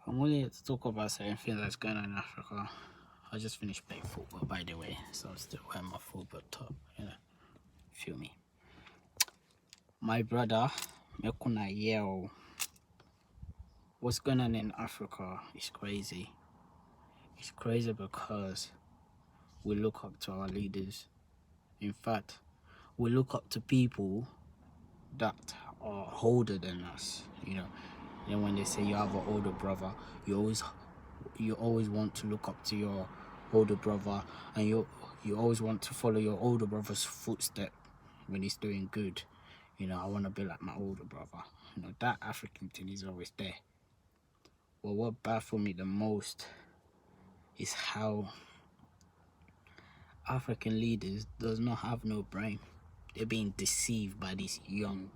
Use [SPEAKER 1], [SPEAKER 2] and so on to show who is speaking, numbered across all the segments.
[SPEAKER 1] I'm only here to talk about certain things that's going on in Africa. I just finished playing football, by the way, so I'm still wearing my football top. Feel me? My brother, Mekuna Yeo. What's going on in Africa is crazy. It's crazy because we look up to our leaders. In fact, we look up to people that are older than us. And when they say you have an older brother, you always want to look up to your older brother, and you always want to follow your older brother's footstep when he's doing good. I want to be like my older brother. That African thing is always there. Well, what baffles me the most is how African leaders does not have no brain. They're being deceived by these young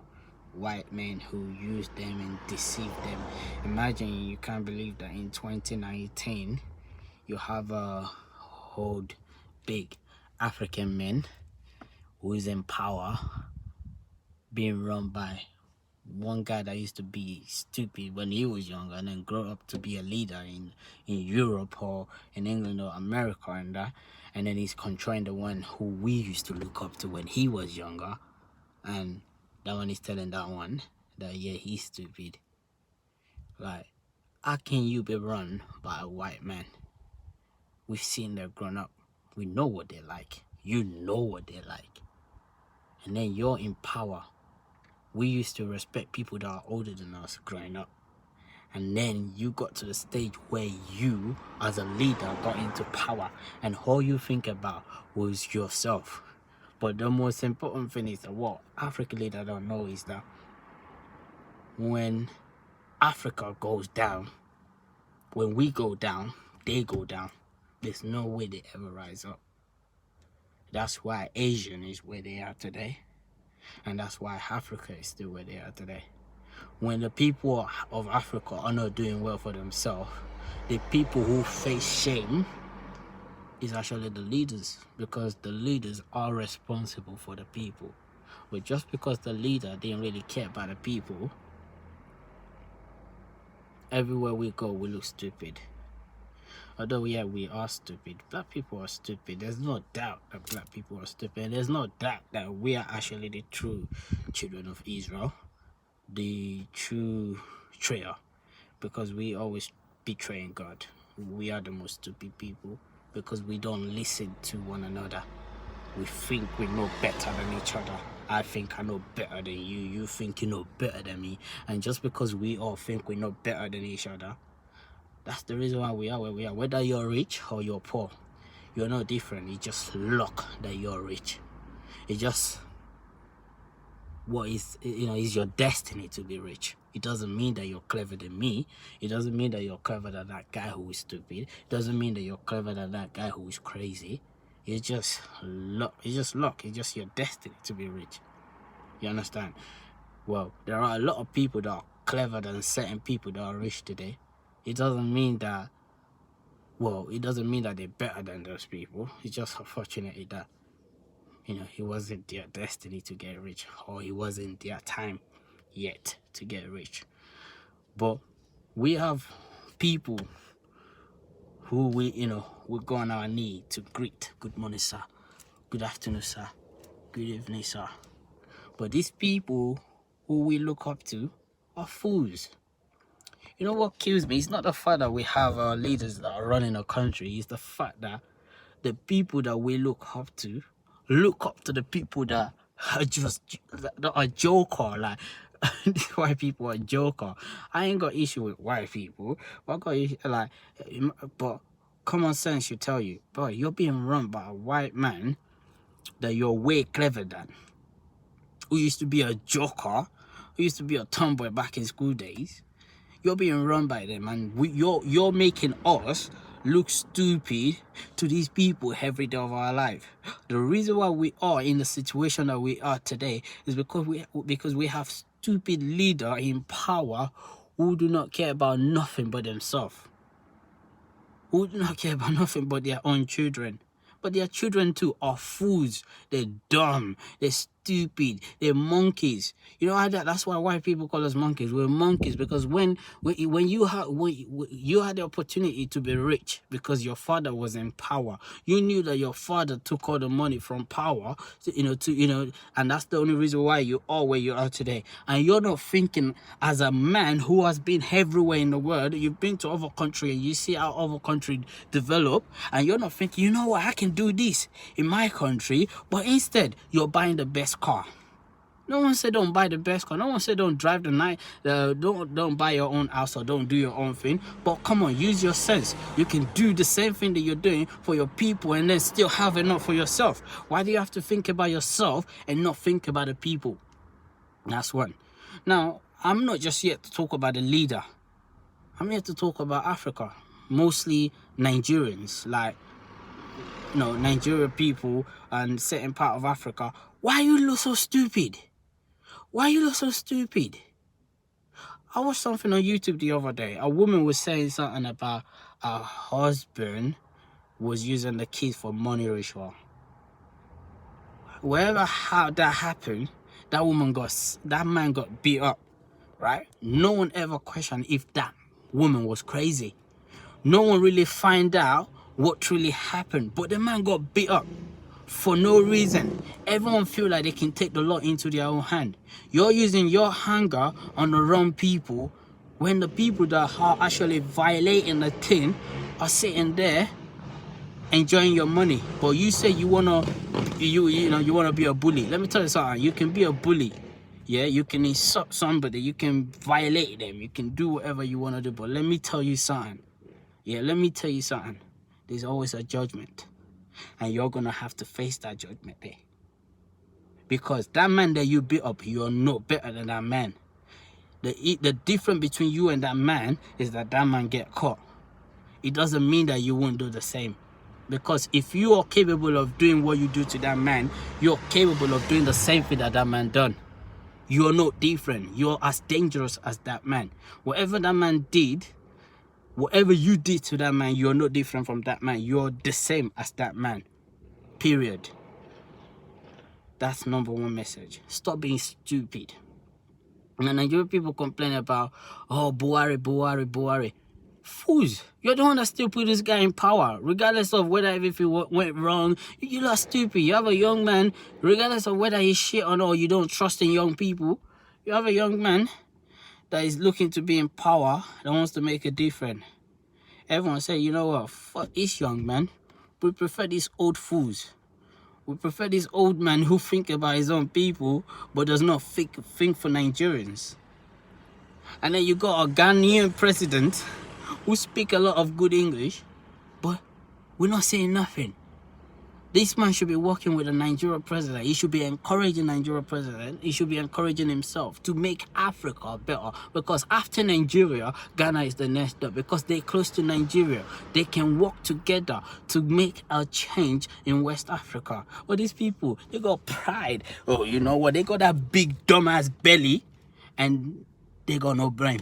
[SPEAKER 1] white men who use them and deceive them. Imagine, you can't believe that in 2019 you have a old big African man who is in power being run by one guy that used to be stupid when he was younger and then grow up to be a leader in Europe or in England or America and that, and then he's controlling the one who we used to look up to when he was younger, and that one is telling that one that yeah, he's stupid. Like, how can you be run by a white man? We've seen them grown up. We know what they're like. You know what they're like. And then you're in power. We used to respect people that are older than us growing up. And then you got to the stage where you, as a leader, got into power. And all you think about was yourself. But the most important thing is that what African leaders don't know is that when Africa goes down, when we go down, they go down. There's no way they ever rise up. That's why Asian is where they are today. And that's why Africa is still where they are today. When the people of Africa are not doing well for themselves, the people who face shame is actually the leaders, because the leaders are responsible for the people. But just because the leader didn't really care about the people, everywhere we go we look stupid. Although yeah, we are stupid. Black people are stupid. There's no doubt that black people are stupid. There's no doubt that we are actually the true children of Israel, the true betrayer, because we always betraying God. We are the most stupid people because we don't listen to one another. We think we know better than each other. I think I know better than you. You think you know better than me. And just because we all think we know better than each other, that's the reason why we are where we are. Whether you're rich or you're poor, you're no different. It's just luck that you're rich. It's just what is, is your destiny to be rich. It doesn't mean that you're clever than me. It doesn't mean that you're clever than that guy who is stupid. It doesn't mean that you're clever than that guy who is crazy. It's just luck. It's just luck. It's just your destiny to be rich. You understand? Well, there are a lot of people that are clever than certain people that are rich today. It doesn't mean that, it doesn't mean that they're better than those people. It's just unfortunate that, it wasn't their destiny to get rich, or it wasn't their time yet to get rich. But we have people who we go on our knee to greet. Good morning, sir. Good afternoon, sir. Good evening, sir. But these people who we look up to are fools. You know what kills me? It's not the fact that we have our leaders that are running a country. It's the fact that the people that we look up to the people that are just that are joker. Like, white people are joker. I ain't got issue with white people, but I got issue, but common sense should tell you, boy, you're being run by a white man that you're way clever than, who used to be a joker, who used to be a tomboy back in school days. You're being run by them, and you're making us look stupid to these people every day of our life. The reason why we are in the situation that we are today is because we have stupid leaders in power who do not care about nothing but themselves, who do not care about nothing but their own children. But their children too are fools. They're dumb. They're stupid. They're monkeys. You know that's why white people call us monkeys. We're monkeys because when you had the opportunity to be rich because your father was in power, you knew that your father took all the money from power, and that's the only reason why you are where you are today. And you're not thinking as a man who has been everywhere in the world. You've been to other country and you see how other country develop, and you're not thinking, you know what, I can do this in my country, but instead you're buying the best car. No one said don't buy the best car. No one said don't drive the night. Don't buy your own house or don't do your own thing. But come on, use your sense. You can do the same thing that you're doing for your people and then still have enough for yourself. Why do you have to think about yourself and not think about the people? That's one. Now, I'm not just here to talk about the leader. I'm here to talk about Africa, mostly Nigerians, Nigerian people and certain part of Africa. Why you look so stupid? Why you look so stupid? I watched something on YouTube the other day. A woman was saying something about her husband was using the kids for money ritual. How that happened, that man got beat up, right? No one ever questioned if that woman was crazy. No one really find out what truly happened, but the man got beat up for no reason. Everyone feel like they can take the law into their own hand. You're using your anger on the wrong people when the people that are actually violating the thing are sitting there enjoying your money. But you say you wanna be a bully. Let me tell you something. You can be a bully. Yeah, you can insult somebody, you can violate them, you can do whatever you want to do. But let me tell you something. There's always a judgment. And you're going to have to face that judgment day. Because that man that you beat up, you're not better than that man. The difference between you and that man is that man get caught. It doesn't mean that you won't do the same. Because if you are capable of doing what you do to that man, you're capable of doing the same thing that man done. You're not different. You're as dangerous as that man. Whatever that man did, whatever you did to that man, you're not different from that man. You're the same as that man. Period. That's number one message. Stop being stupid. And the Nigerian people complain about, Buhari. Fools. You're the one that still put this guy in power. Regardless of whether everything went wrong, you are stupid. You have a young man, regardless of whether he's shit or not, you don't trust in young people. You have a young man that is looking to be in power, that wants to make a difference. Everyone say, you know what, fuck this young man. We prefer these old fools. We prefer this old man who think about his own people, but does not think for Nigerians. And then you got a Ghanaian president who speak a lot of good English, but we're not saying nothing. This man should be working with the Nigerian president. He should be encouraging Nigerian president. He should be encouraging himself to make Africa better. Because after Nigeria, Ghana is the next step. Because they're close to Nigeria. They can work together to make a change in West Africa. But these people, they got pride. Oh, you know what? They got that big dumbass belly. And they got no brain.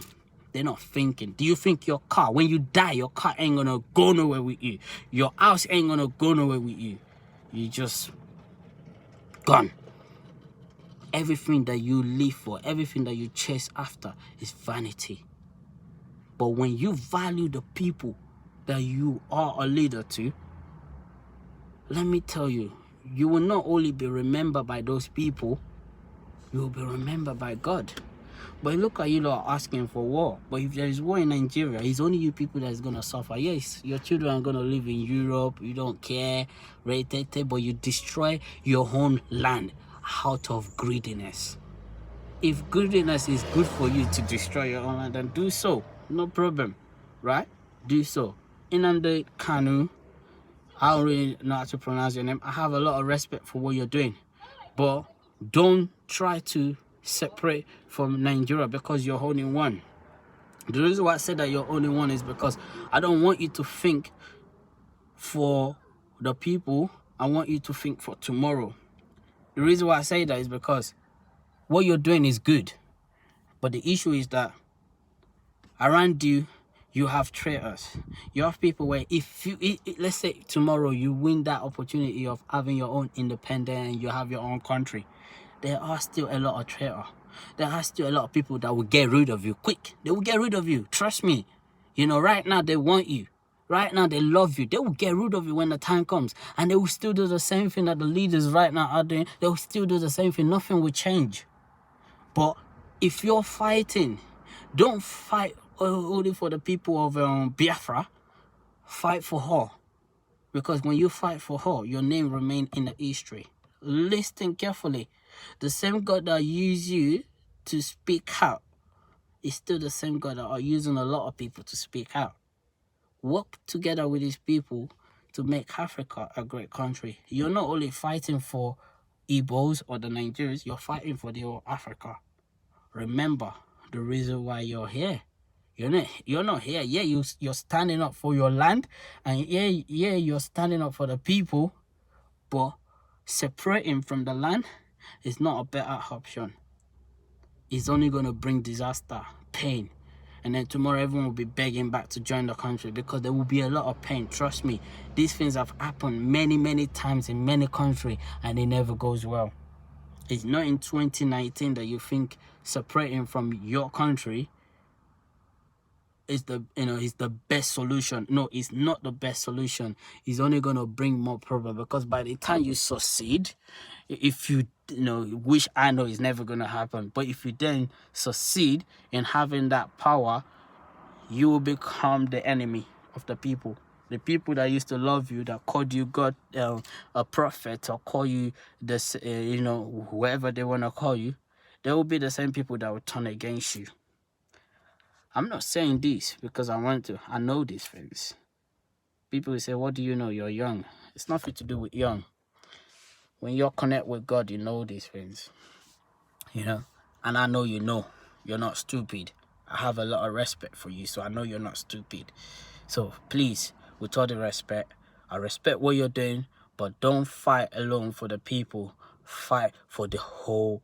[SPEAKER 1] They're not thinking. Do you think your car, when you die, your car ain't gonna go nowhere with you? Your house ain't gonna go nowhere with you. You just gone. Everything that you live for, everything that you chase after is vanity. But when you value the people that you are a leader to, let me tell you, you will not only be remembered by those people, you will be remembered by God. But look at you lot asking for war. But if there is war in Nigeria, it's only you people that is going to suffer. Yes, your children are going to live in Europe. You don't care. But you destroy your own land out of greediness. If greediness is good for you to destroy your own land, then do so. No problem. Right? Do so. Nnamdi Kanu, I don't really know how to pronounce your name. I have a lot of respect for what you're doing. But don't try to separate from Nigeria because you're only one. The reason why I said that you're only one is because I don't want you to think for the people. I want you to think for tomorrow. The reason why I say that is because what you're doing is good. But the issue is that around you, you have traitors. You have people where let's say tomorrow you win that opportunity of having your own independence and you have your own country. there are still a lot of traitor. There are still a lot of people that will get rid of you quick. They will get rid of you. Trust me. You know, right now they want you. Right now they love you. They will get rid of you when the time comes. And they will still do the same thing that the leaders right now are doing. They will still do the same thing. Nothing will change. But if you're fighting, don't fight only for the people of Biafra. Fight for her. Because when you fight for her, your name remains in the history. Listen carefully. The same God that used you to speak out is still the same God that are using a lot of people to speak out. Work together with these people to make Africa a great country. You're not only fighting for Igbos or the Nigerians, you're fighting for the whole Africa. Remember the reason why you're here. You're not here. Yeah, you're standing up for your land, and yeah, you're standing up for the people, but separating from the land is not a better option. It's only going to bring disaster, pain, and then tomorrow everyone will be begging back to join the country because there will be a lot of pain. Trust me, these things have happened many times in many countries, and it never goes well. It's not in 2019 that you think separating from your country is the best solution. No, it's not the best solution. It's only going to bring more problem, because by the time you succeed, if which I know is never going to happen, but if you then succeed in having that power, you will become the enemy of the people. The people that used to love you, that called you God, a prophet, or call you this, whoever they want to call you, they will be the same people that will turn against you. I'm not saying this because I want to. I know these things. People will say, what do you know? You're young. It's nothing to do with young. When you connect with God, you know these things. And I know you know. You're not stupid. I have a lot of respect for you, so I know you're not stupid. So please, with all the respect, I respect what you're doing, but don't fight alone for the people. Fight for the whole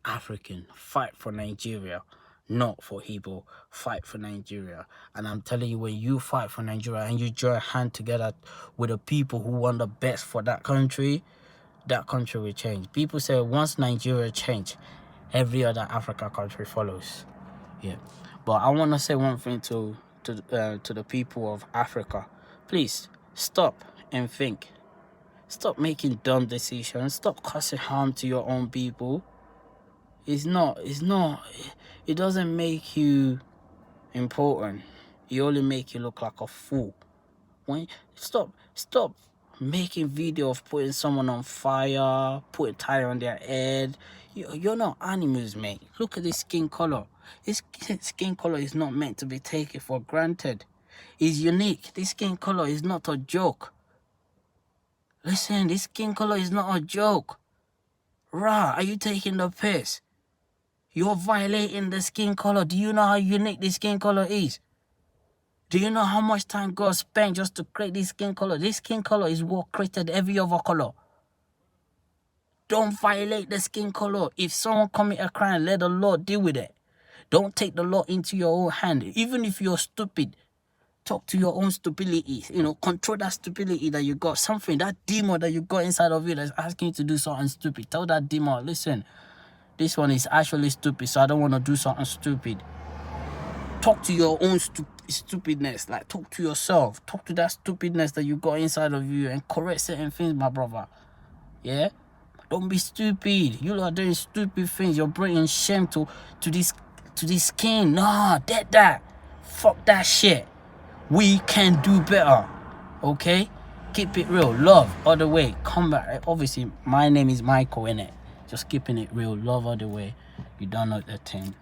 [SPEAKER 1] African. Fight for Nigeria. Not for Igbo. Fight for Nigeria. And I'm telling you, when you fight for Nigeria and you join hand together with the people who want the best for that country will change. People say once Nigeria change, every other African country follows. Yeah. But I want to say one thing to the people of Africa. Please stop and think. Stop making dumb decisions. Stop causing harm to your own people. It doesn't make you important. It only make you look like a fool. Stop making video of putting someone on fire, putting tire on their head. You're not animals, mate. Look at this skin color. This skin color is not meant to be taken for granted. It's unique. This skin color is not a joke. Listen, this skin color is not a joke. Rah, are you taking the piss? You're violating the skin color. Do you know how unique this skin color is? Do you know how much time God spent just to create this skin color? This skin color is what created every other color. Don't violate the skin color. If someone commit a crime, let the Lord deal with it. Don't take the law into your own hand. Even if you're stupid, talk to your own stupidity. Control that stupidity that you got. That demon that you got inside of you that's asking you to do something stupid. Tell that demon, listen, this one is actually stupid, so I don't want to do something stupid. Talk to your own stupidness. Like, talk to yourself. Talk to that stupidness that you got inside of you and correct certain things, my brother. Yeah? Don't be stupid. You are doing stupid things. You're bringing shame to this skin. Nah, that. Fuck that shit. We can do better. Okay? Keep it real. Love all the way. Come back. Obviously, my name is Michael, innit? Just keeping it real. Love all the way. You don't know the thing.